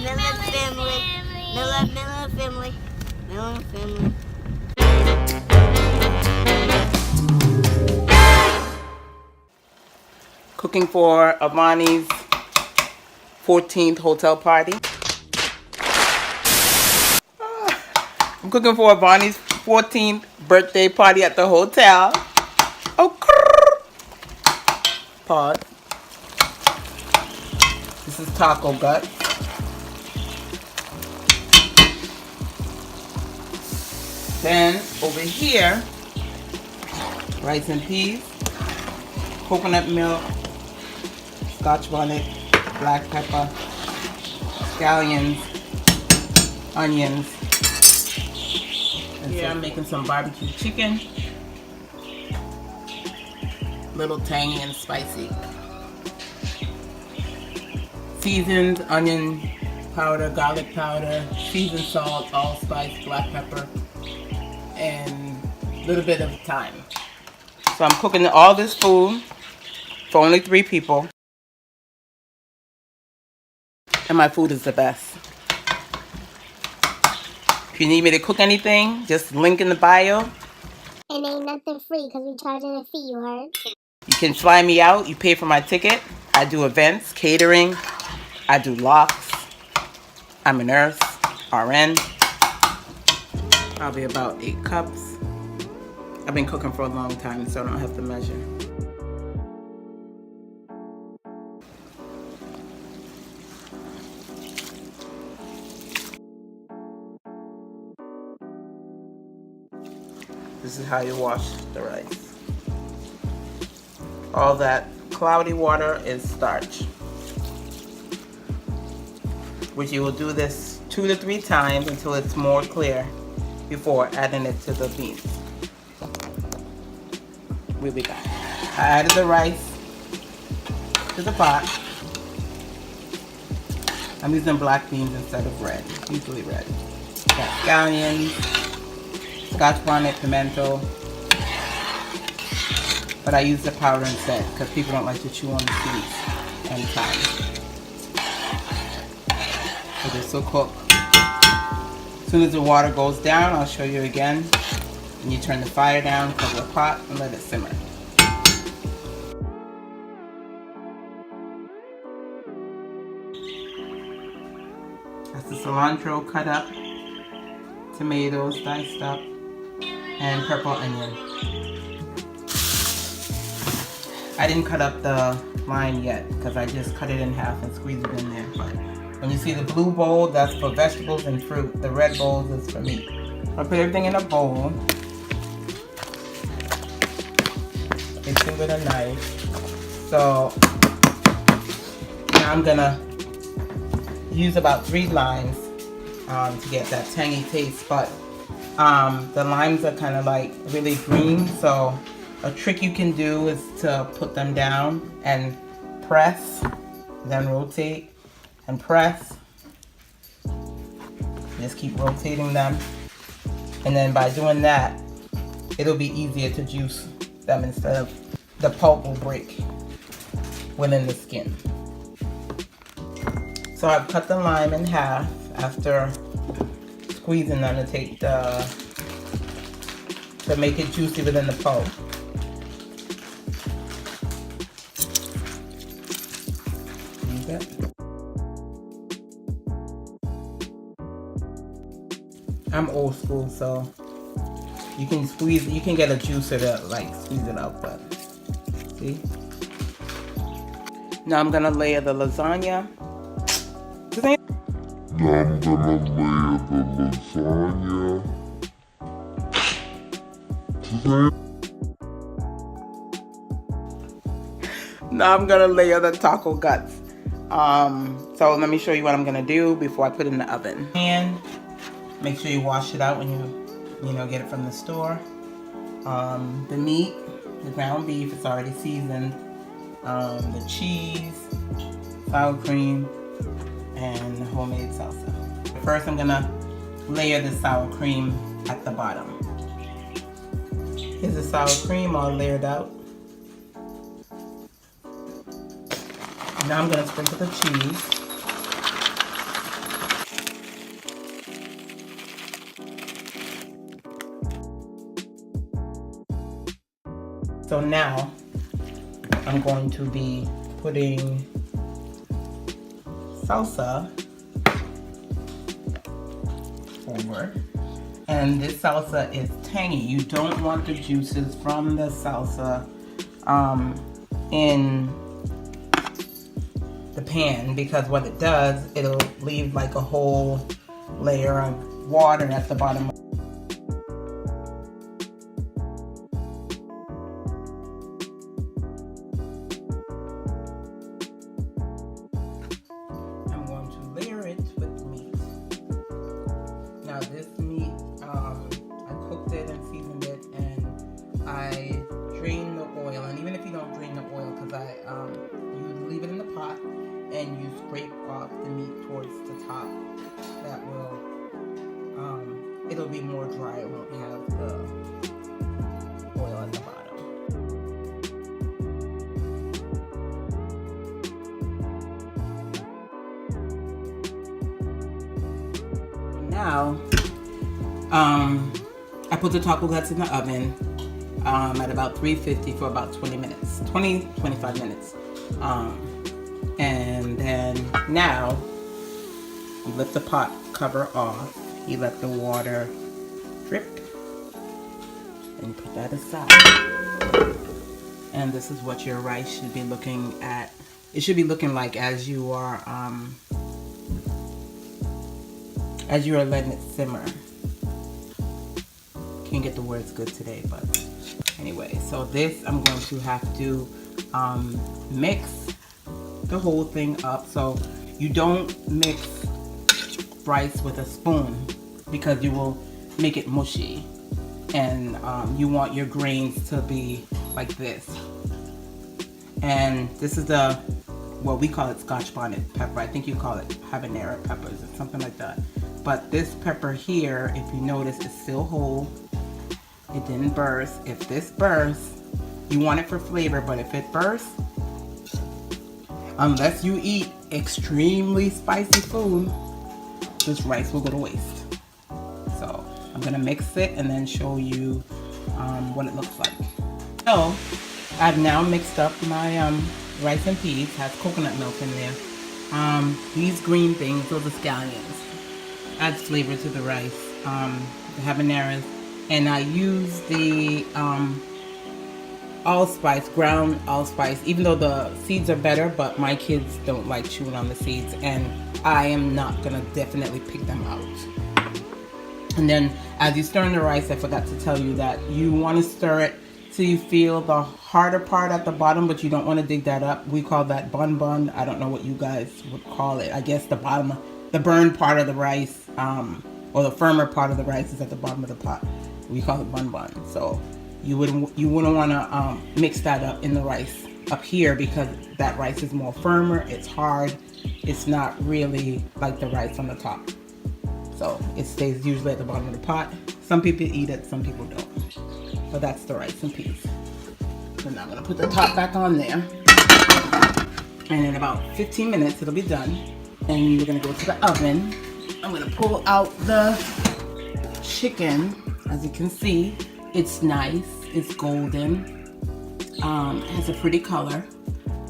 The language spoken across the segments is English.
Melanin family. Melanin family. Melanin family. Cooking for Avani's 14th hotel party. I'm cooking for Avani's 14th birthday party at the hotel. Oh, pause. This is taco gut. Then over here, rice and peas, coconut milk, scotch bonnet, black pepper, scallions, onions. And here I'm making some barbecue chicken. Little tangy and spicy. Seasoned onion powder, garlic powder, seasoned salt, allspice, black pepper, and a little bit of thyme. So I'm cooking all this food for only 3 people. And my food is the best. If you need me to cook anything, just link in the bio. And ain't nothing free because we charging a fee, you heard? You can fly me out. You pay for my ticket. I do events, catering. I do locks. I'm a nurse, RN. Probably about 8 cups. I've been cooking for a long time, so I don't have to measure. This is how you wash the rice. All that cloudy water is starch, which you will do this 2 to 3 times until it's more clear before adding it to the beans. We'll be back. I added the rice to the pot. I'm using black beans instead of red, usually red. Got scallions, scotch bonnet, pimento, but I use the powder instead because people don't like to chew on the seeds and thyme. So this will cook. As soon as the water goes down, I'll show you again. And you turn the fire down, cover the pot, and let it simmer. That's the cilantro cut up, tomatoes diced up, and purple onion. I didn't cut up the lime yet because I just cut it in half and squeezed it in there. But when you see the blue bowl, that's for vegetables and fruit. The red bowl is for meat. I put everything in a bowl. Mix it with a knife. So now I'm gonna use about 3 limes to get that tangy taste. But the limes are kind of like really green, so a trick you can do is to put them down and press, then rotate and press. Just keep rotating them, and then by doing that, it'll be easier to juice them instead of the pulp will break within the skin. So I've cut the lime in half after squeezing them to take to make it juicy within the pulp. I'm old school, so you can squeeze, you can get a juicer to like squeeze it out, but see? Now I'm gonna layer the lasagna. Now I'm gonna layer the taco guts. So let me show you what I'm gonna do before I put it in the oven. And make sure you wash it out when you get it from the store. The meat, the ground beef, it's already seasoned. The cheese, sour cream, and homemade salsa. First, I'm gonna layer the sour cream at the bottom. Here's the sour cream all layered out. Now I'm gonna sprinkle the cheese. So now I'm going to be putting salsa over. And this salsa is tangy. You don't want the juices from the salsa in the pan, because what it does, it'll leave like a whole layer of water at the bottom. I'm going to layer it with meat. Now this meat, I cooked it and seasoned it, and I drained the oil. And even if you don't drain the oil, because you leave it in the pot and you scrape off the meat towards the top, that will, it'll be more dry. It won't have the oil at the bottom. Now, I put the taco guts in the oven at about 350 for about 25 minutes. And then now, you lift the pot cover off, you let the water drip, and put that aside. And this is what your rice should be looking at. It should be looking like as you are letting it simmer. Can't get the words good today, but anyway. So this, I'm going to have to mix the whole thing up. So you don't mix rice with a spoon, because you will make it mushy, and you want your grains to be like this. And this is well, we call it Scotch bonnet pepper. I think you call it habanero peppers or something like that. But this pepper here, if you notice, is still whole. It didn't burst. If this bursts, you want it for flavor, but if it bursts, unless you eat extremely spicy food, this rice will go to waste. So I'm gonna mix it and then show you what it looks like. So I've now mixed up my rice and peas. Has coconut milk in there. These green things, those are scallions. Adds flavor to the rice. The habaneros, and I use the allspice, ground allspice, even though the seeds are better, but my kids don't like chewing on the seeds, and I am not gonna definitely pick them out. And then as you stir in the rice, I forgot to tell you that you want to stir it till you feel the harder part at the bottom, but you don't want to dig that up. We call that bun. I don't know what you guys would call it. I guess the bottom, the burned part of the rice, or the firmer part of the rice is at the bottom of the pot. We call it bun. So you wouldn't want to mix that up in the rice up here, because that rice is more firmer. It's hard. It's not really like the rice on the top. So it stays usually at the bottom of the pot. Some people eat it, some people don't. But that's the rice and peas. So now I'm gonna put the top back on there. And in about 15 minutes, it'll be done. And we're gonna go to the oven. I'm gonna pull out the chicken. As you can see, it's nice, it's golden. It has a pretty color.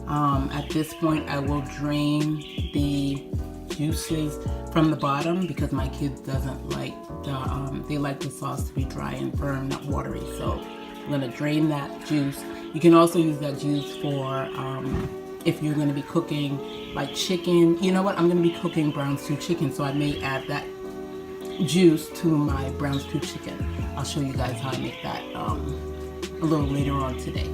At this point, I will drain the juices from the bottom, because my kids doesn't like they like the sauce to be dry and firm, not watery. So I'm gonna drain that juice. You can also use that juice for if you're gonna be cooking like chicken. You know what? I'm gonna be cooking brown stew chicken, so I may add that juice to my brown stew chicken. I'll show you guys how I make that a little later on today.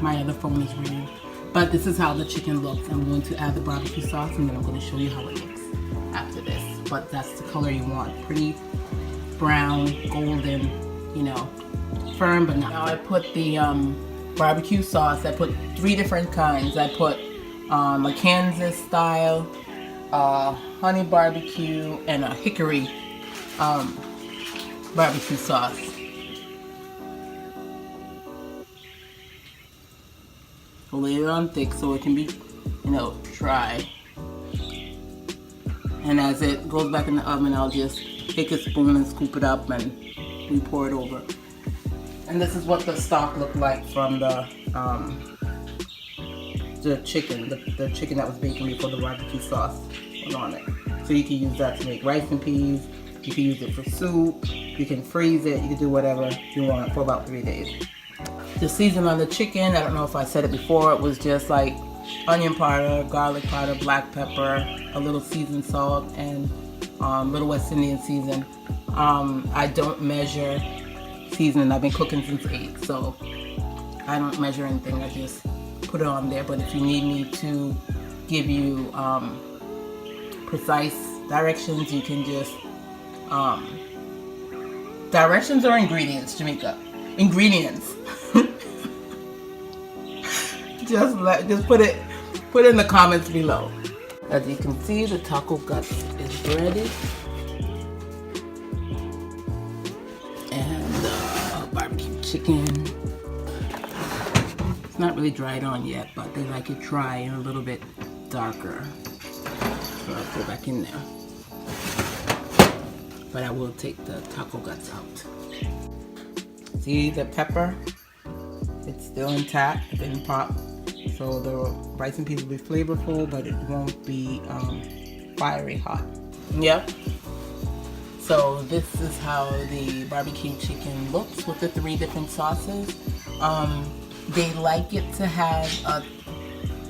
My other phone is ringing. But this is how the chicken looks. I'm going to add the barbecue sauce, and then I'm going to show you how it looks after this. But that's the color you want. Pretty brown, golden, you know, firm but not. Now I put the barbecue sauce. I put 3 different kinds. I put a Kansas style, honey barbecue, and a hickory barbecue sauce. Lay it on thick so it can be, you know, dry. And as it goes back in the oven, I'll just take a spoon and scoop it up and we pour it over. And this is what the stock looked like from the chicken, the chicken that was baking before the barbecue sauce was on it. So you can use that to make rice and peas. You can use it for soup. You can freeze it. You can do whatever you want for about 3 days. The season on the chicken, I don't know if I said it before, it was just like onion powder, garlic powder, black pepper, a little seasoned salt, and little West Indian season. I don't measure seasoning. I've been cooking since 8, so I don't measure anything. I just put it on there. But if you need me to give you precise directions, you can just directions or ingredients, Jamaica. Ingredients. just put it in the comments below. As you can see, the taco guts is ready. And barbecue chicken. It's not really dried on yet, but they like it dry and a little bit darker. So I'll go back in there. But I will take the taco guts out. See the pepper? It's still intact, it didn't pop. So the rice and peas will be flavorful, but it won't be fiery hot. Yep. So this is how the barbecue chicken looks with the 3 different sauces. They like it to have a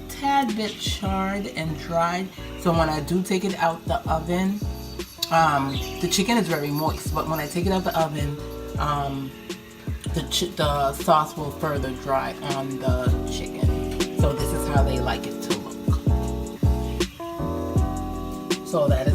tad bit charred and dried. So when I do take it out the oven, the chicken is very moist, but when I take it out the oven, the sauce will further dry on the chicken. So this is how they like it to look. So that is